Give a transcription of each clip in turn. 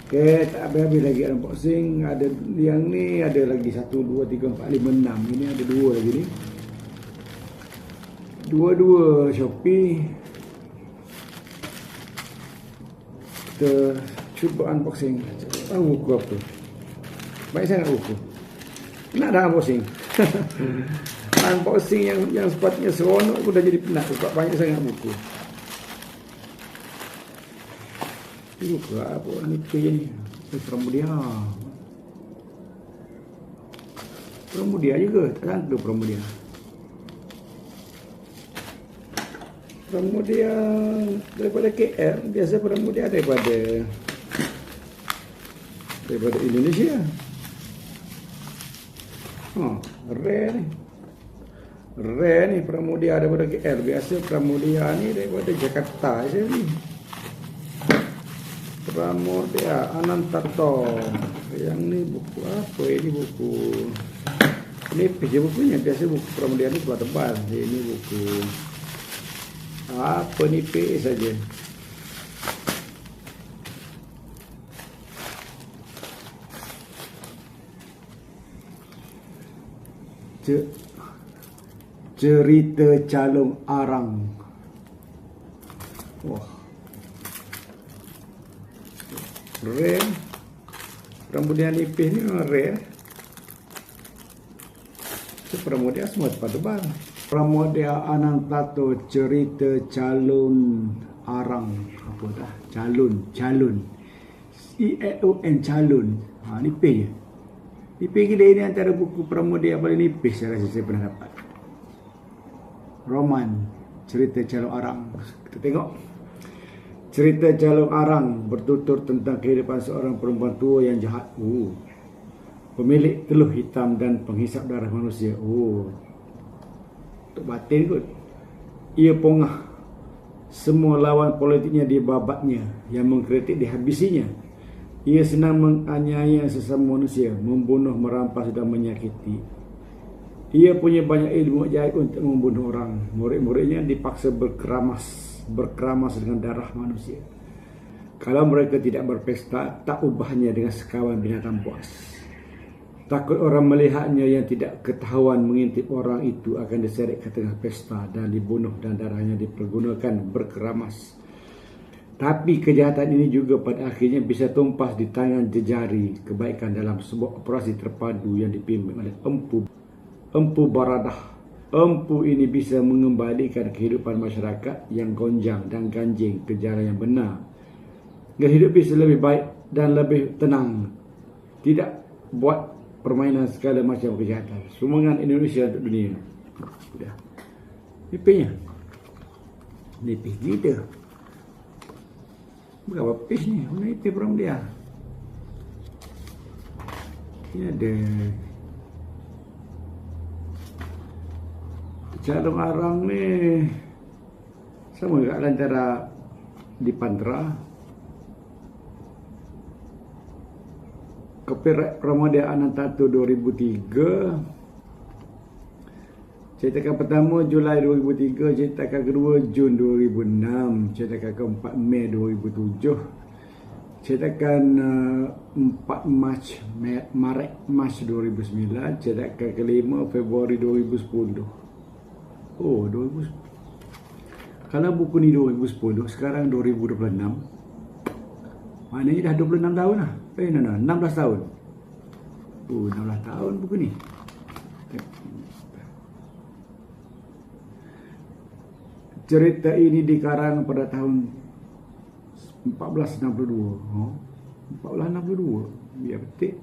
Okay, tak habis-habis lagi unboxing. Ada yang ni, ada lagi 1, 2, 3, 4, 5, 6. Ini ada 2 lagi ni. Dua-dua Shopee. Kita cuba unboxing. Buku apa? Baik sangat buku. Nak dah unboxing. Unboxing yang sepatutnya seronok pun dah jadi penat sebab banyak sangat buku. Ini buku apa ni ni? Pramudia. Pramudia juga, tak sangka Pramudia. Pramudia daripada KL, biasa Pramudia daripada Indonesia. Rare ni. Rare ni Pramudia daripada KL. Biasa Pramudia ni daripada Jakarta je ni. Pramudia Anantato. Yang ni buku apa? Ini buku nipis je bukunya. Biasa buku Pramudia ni tebal-tebal. Ini buku apa, nipis saja. Cerita Calung Arang. Wah, rare. Pramudia nipis ni memang rare. Pramudia semua tebal-tebal. Pramudia Anantato, Cerita Calung Arang. Apa dah? Calun. CALUN, Calun. Nipis je. Nipis gila ni antara buku Pramudia paling nipis saya rasa saya pernah dapat. Roman Cerita Calung Arang. Kita tengok. Cerita Calung Arang bertutur tentang kehidupan seorang perempuan tua yang jahat. Pemilik teluh hitam dan penghisap darah manusia. Untuk batin kot. Ia pongah. Semua lawan politiknya dibabatnya. Yang mengkritik dihabisinya. Ia senang menganiaya sesama manusia, membunuh, merampas dan menyakiti. Ia punya banyak ilmu ajaib untuk membunuh orang. Murid-muridnya dipaksa berkeramas dengan darah manusia. Kalau mereka tidak berpesta, tak ubahnya dengan sekawan binatang buas. Takut orang melihatnya yang tidak ketahuan mengintip orang itu akan diseret ke tengah pesta dan dibunuh dan darahnya dipergunakan berkeramas. Tapi kejahatan ini juga pada akhirnya bisa tumpas di tangan jejari kebaikan dalam sebuah operasi terpadu yang dipimpin oleh Empu Baradah. Empu ini bisa mengembalikan kehidupan masyarakat yang gonjang dan ganjing ke jalan yang benar. Hidup bisa lebih baik dan lebih tenang. Tidak buat permainan segala macam kejahatan. Sumbangan Indonesia untuk dunia. Sudah. Nipihnya. Nipih gila. Berapa page ni? Mana nipih Pramudia? Ini ada Calung Arang ni sama juga antara di Pantra. Copyright Pramudia Anantato 2003. Cetakan pertama Julai 2003, cetakan kedua Jun 2006, cetakan keempat Mei 2007, cetakan 4 Mac 2009, cetakan kelima Februari 2010. 2010. Kalau buku ni 2010, sekarang 2026. Maknanya dah 26 tahun lah. 16 tahun. 16 tahun buku ni. Cerita ini dikarang pada tahun 1462. 1462. Biar betul.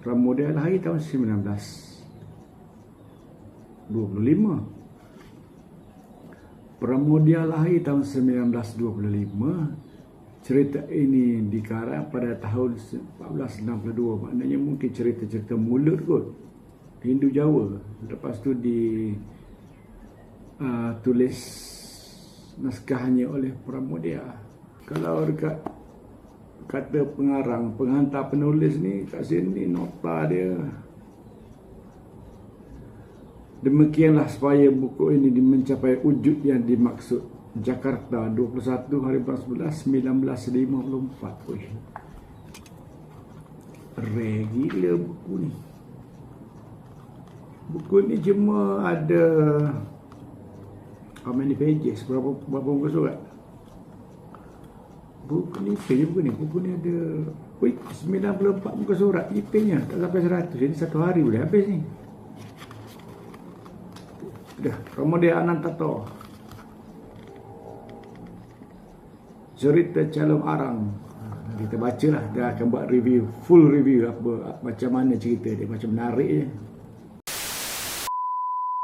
Pramudia lahir tahun 1925. Pramudia lahir tahun 1925. Cerita ini dikarang pada tahun 1462. Maknanya mungkin cerita-cerita mulut kot. Hindu Jawa. Lepas tu tulis naskahnya oleh Pramudia. Kalau dekat kata pengarang, penghantar penulis ni kat sini nota dia. Demikianlah supaya buku ini mencapai wujud yang dimaksud. Jakarta 21 hari 11 1954. Wih, rare gila buku ni. Buku ni cuma ada how many pages, berapa muka surat. Buku ni buku ni ada 94 muka surat, ipenya tak sampai 100. Jadi satu hari boleh habis ni. Dah, Ramadhan Anantato. Cerita Calon Arang. Kita baca lah, dia akan buat review, full review apa macam mana cerita dia, macam menarik je.